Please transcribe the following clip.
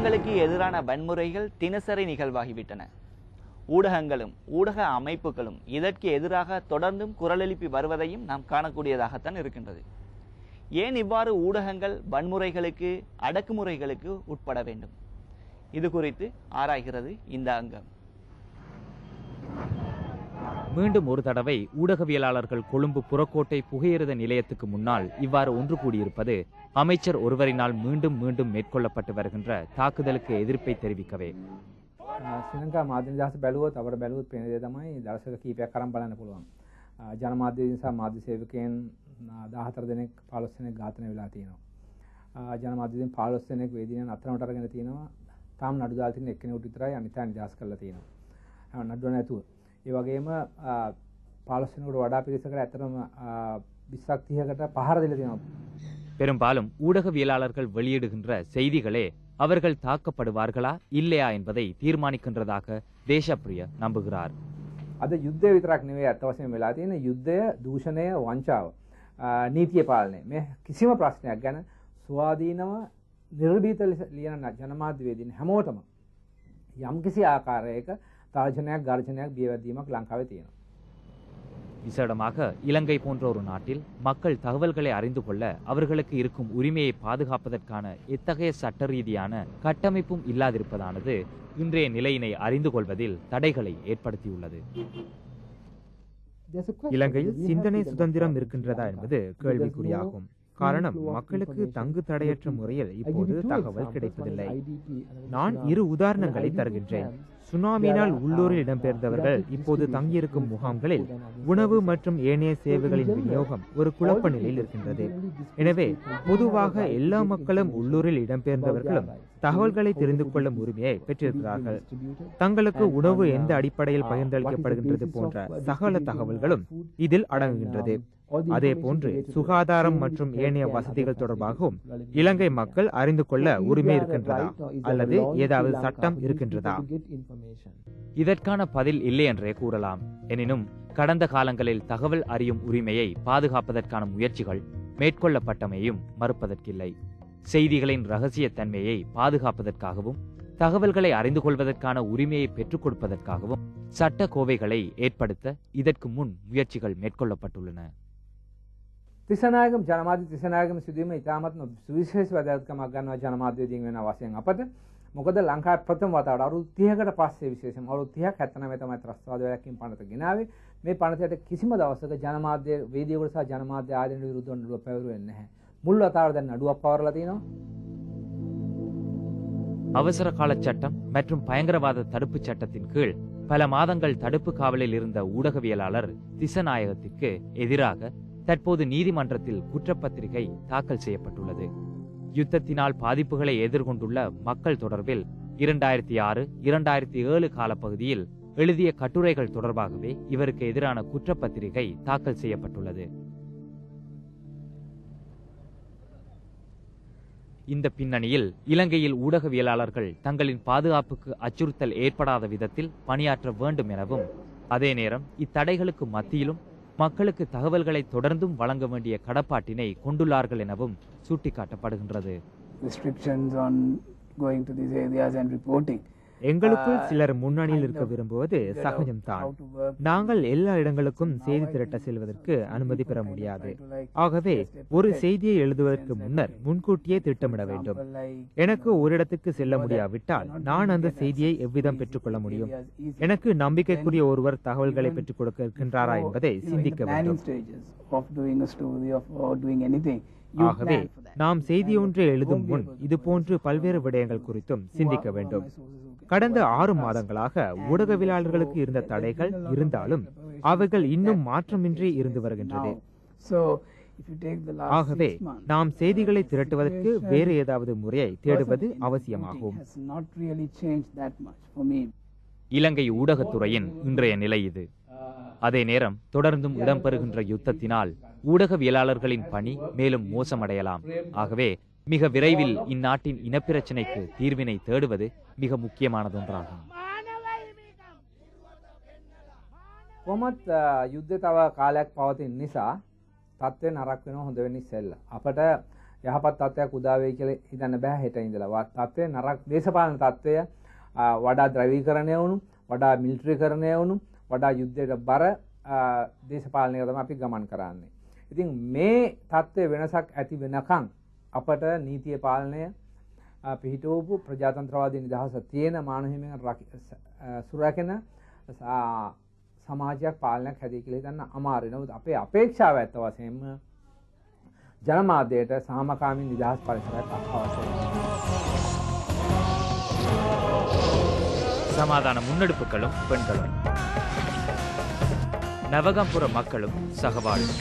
ஊடகங்களுக்கு எதிரான வன்முறைகள் தினசரி நிகழ்வாகிவிட்டன. ஊடகங்களும் ஊடக அமைப்புகளும் இதற்கு எதிராக தொடர்ந்தும் குரல் எழுப்பி வருவதையும் நாம் காணக்கூடியதாகத்தான் இருக்கின்றது. ஏன் இவ்வாறு ஊடகங்கள் வன்முறைகளுக்கு அடக்குமுறைகளுக்கு உட்பட வேண்டும்? இது குறித்து ஆராய்கிறது இந்த அங்கம். மீண்டும் ஒரு தடவை ஊடகவியலாளர்கள் கொழும்பு புறக்கோட்டை புகையிரத நிலையத்துக்கு முன்னால் இவ்வாறு ஒன்று கூடியிருப்பது அமைச்சர் ஒருவரினால் மீண்டும் மீண்டும் மேற்கொள்ளப்பட்டு வருகின்ற தாக்குதலுக்கு எதிர்ப்பை தெரிவிக்கவே. ශ්‍රී මාධ්‍ය නිදහස බැලුවොත් අපිට බැලුවොත් පේන දේ තමයි දවසක කීපයක් අරන් බලන්න පුළුවන්. ජනමාධ්‍ය නිසා මාධ්‍ය සේවකයන් 14 දෙනෙක් 15 දෙනෙක් ඝාතනය වෙලා තියෙනවා. ජනමාධ්‍යයෙන් 15 දෙනෙක් වේදිනියන් අත්අඩංගුවට අරගෙන තියෙනවා. තාම නඩු දාලා තියෙන එක්කෙනෙකුට විතරයි අනිත් අය නිදහස් කරලා තියෙනවා. නඩුව නැතුව. ඒ වගේම 15 දෙනෙකුට වඩා පිරිසකට ඇත්තටම 20ක් 30කට පහර දීලා තියෙනවා. பெரும்பாலும் ஊடகவியலாளர்கள் வெளியிடுகின்ற செய்திகளே அவர்கள் தாக்கப்படுவார்களா இல்லையா என்பதை தீர்மானிக்கின்றதாக தேசப்பிரிய நம்புகிறார். අද යුද්ධය විතරක් නෙවෙයි අත් වශයෙන්ම වෙලා තියෙන යුද්ධය, දූෂණය, වංචාව, නීතිය පාලනය මේ කිසිම ප්‍රශ්නයක් ගැන ස්වාධීනව නිර්භීත ලියන ජනමාධ්‍යවේදීන් හැමෝටම යම්කිසි ආකාරයක තාර්ජනයක් ගර්ජනයක් බියවැදීමක් ලංකාවේ තියෙනවා. விசேடமாக இலங்கை போன்ற ஒரு நாட்டில் மக்கள் தகவல்களை அறிந்து கொள்ள அவர்களுக்கு இருக்கும் உரிமையை பாதுகாப்பதற்கான எத்தகைய சட்ட ரீதியான கட்டமைப்பும் இல்லாதிருப்பதானது இன்றைய நிலையினை அறிந்து கொள்வதில் தடைகளை ஏற்படுத்தியுள்ளது. இலங்கையில் சிந்தனை சுதந்திரம் இருக்கின்றதா என்பது கேள்விக்குறியாகும். காரணம், மக்களுக்கு தங்கு தடையற்ற முறையில் இப்போது தகவல் கிடைப்பதில்லை. நான் 2 உதாரணங்களை தருகின்றேன். சுனாமியினால் உள்ளூரில் இடம்பெயர்ந்தவர்கள் இப்போது தங்கியிருக்கும் முகாம்களில் உணவு மற்றும் ஏனைய சேவைகளின் விநியோகம் ஒரு குழப்ப நிலையில் இருக்கின்றது. எனவே பொதுவாக எல்லா மக்களும் உள்ளூரில் இடம்பெயர்ந்தவர்களும் தகவல்களை தெரிந்து கொள்ளும் உரிமையை பெற்றிருக்கிறார்கள். தங்களுக்கு உணவு எந்த அடிப்படையில் பகிர்ந்தளிக்கப்படுகின்றது போன்ற சகல தகவல்களும் இதில் அடங்குகின்றது. அதே போன்று சுகாதாரம் மற்றும் ஏனைய வசதிகள் தொடர்பாகவும் இலங்கை மக்கள் அறிந்து கொள்ள உரிமை இருக்கின்றதா அல்லது ஏதாவது சட்டம் இருக்கின்றதா? இதற்கான பதில் இல்லை என்றே கூறலாம். எனினும் கடந்த காலங்களில் தகவல் அறியும் உரிமையை பாதுகாப்பதற்கான முயற்சிகள் மேற்கொள்ளப்பட்டமையும் மறுப்பதற்கில்லை. செய்திகளின் இரகசியத்தன்மையை பாதுகாப்பதற்காகவும் தகவல்களை அறிந்து கொள்வதற்கான உரிமையை பெற்றுக் கொடுப்பதற்காகவும் சட்ட கோவைகளை ஏற்படுத்த இதற்கு முன் முயற்சிகள் மேற்கொள்ளப்பட்டுள்ளன. තිසනායකම ජනමාධ්‍ය තිසනායකම සිදුවීම ඉතාමත්ම සුවිශේෂ වැදගත්කමක් ගන්නවා ජනමාධ්‍යවේදීන් වෙන වශයෙන් අපට. මොකද ලංකාවේ ප්‍රථම වතාවට අවුරුදු 30කට පස්සේ විශේෂයෙන්ම අවුරුදු 30ක් 79 තමයි ත්‍රස්තවාද වලකින් පනත ගෙනාවේ. මේ පනතයට කිසිම දවසක ජනමාධ්‍ය වේදිකවල සහ ජනමාධ්‍ය ආයතන විරුද්ධව නඩුවක් පැවරුවෙන්නේ නැහැ. මුල් වතාවට දැන් නඩුවක් පවරලා තියෙනවා. அவசர கால சட்டம் மற்றும் பயங்கரவாத தடுப்பு சட்டத்தின் கீழ் பல மாதங்கள் தடுப்பு காவலில் இருந்த ஊடகவியலாளர் திசநாயகத்திற்கு எதிராக தற்போது நீதிமன்றத்தில் குற்றப்பத்திரிகை தாக்கல் செய்யப்பட்டுள்ளது. யுத்தத்தினால் பாதிப்புகளை எதிர்கொண்டுள்ள மக்கள் தொடர்பில் 2006-2007 காலப்பகுதியில் எழுதிய கட்டுரைகள் தொடர்பாகவே இவருக்கு எதிரான குற்றப்பத்திரிகை தாக்கல் செய்யப்பட்டுள்ளது. இந்த பின்னணியில் இலங்கையில் ஊடகவியலாளர்கள் தங்களின் பாதுகாப்புக்கு அச்சுறுத்தல் ஏற்படாத விதத்தில் பணியாற்ற வேண்டும் எனவும், அதே நேரம் இத்தடைகளுக்கு மத்தியிலும் மக்களுக்கு தகவல்களை தொடர்ந்தும் வழங்க வேண்டிய கடப்பாட்டினை கொண்டுள்ளார்கள் எனவும் சுட்டிக்காட்டப்படுகின்றது. எங்களுக்குள் சிலர் முன்னணியில் இருக்க விரும்புவது சகஜம்தான். நாங்கள் எல்லா இடங்களுக்கும் செய்தி திரட்ட செல்வதற்கு அனுமதி பெற முடியாது. ஆகவே ஒரு செய்தியை எழுதுவதற்கு முன்னர் முன்கூட்டியே திட்டமிட வேண்டும். எனக்கு ஒரு இடத்துக்கு செல்ல முடியாவிட்டால் நான் அந்த செய்தியை எவ்விதம் பெற்றுக்கொள்ள முடியும்? எனக்கு நம்பிக்கைக்குரிய ஒருவர் தகவல்களை பெற்றுக் கொடுக்க இருக்கின்றாரா என்பதை சிந்திக்க வேண்டும். ஆகவே நாம் செய்தி ஒன்றை எழுதும் முன் இது போன்று பல்வேறு விடயங்கள் குறித்தும் சிந்திக்க வேண்டும். கடந்த 6 மாதங்களாக ஊடகவியலாளர்களுக்கு இருந்த தடைகள் இருந்தாலும் அவைகள் இன்னும் மாற்றமின்றி இருந்து வருகின்றது. ஆகவே நாம் செய்திகளை திரட்டுவதற்கு வேறு ஏதாவது முறையை தேடுவது அவசியமாகும். இலங்கை ஊடகத்துறையின் இன்றைய நிலை இது. அதே நேரம் தொடர்ந்தும் இடம்பெறுகின்ற யுத்தத்தினால் ஊடகவியலாளர்களின் பணி மேலும் மோசமடையலாம். ஆகவே மிக விரைவில் இந்நாட்டின் இனப்பிரச்சினைக்கு தீர்வினை தேடுவது மிக முக்கியமானதொன்றாகும். කොහොමත් යුද්ධය තව කාලයක් පවතින නිසා තත්ත්වය නරක වෙනව හොඳ වෙන්නේ ඉස්සෙල්ලා. අපට යහපත් තත්ත්වයක් උදා වෙයි කියලා හිතන්න බෑ හෙට ඉඳලා. තත්ත්වය නරක දේශපාලන තත්ත්වය වඩා ද්‍රවීකරණය වුණු, වඩා මිලිටරිකරණය වුණු, වඩා යුද්ධයට බර දේශපාලනයක තමයි අපි ගමන් කරන්නේ. ඉතින් මේ තත්ත්වයේ වෙනසක් ඇති වෙනකන් අපට නීතිය පාලනය පිහිටවපු ප්‍රජාතන්ත්‍රවාදී නිදහස තියෙන මානව හිමිකම් සුරැකෙන සමාජයක් පාලනයක් හැදී කියලා හිතන්න අමාරුයි. නමුත් අපේ අපේක්ෂාව ඇත්ත වශයෙන්ම ජනමාධ්‍යයට සාමකාමී නිදහස් පරිසරයක් අවශ්‍යයි. சமாதான முன்னெடுப்புகளும் பெண்களும் நவகம்புர மக்களும் சகவாழ்வு.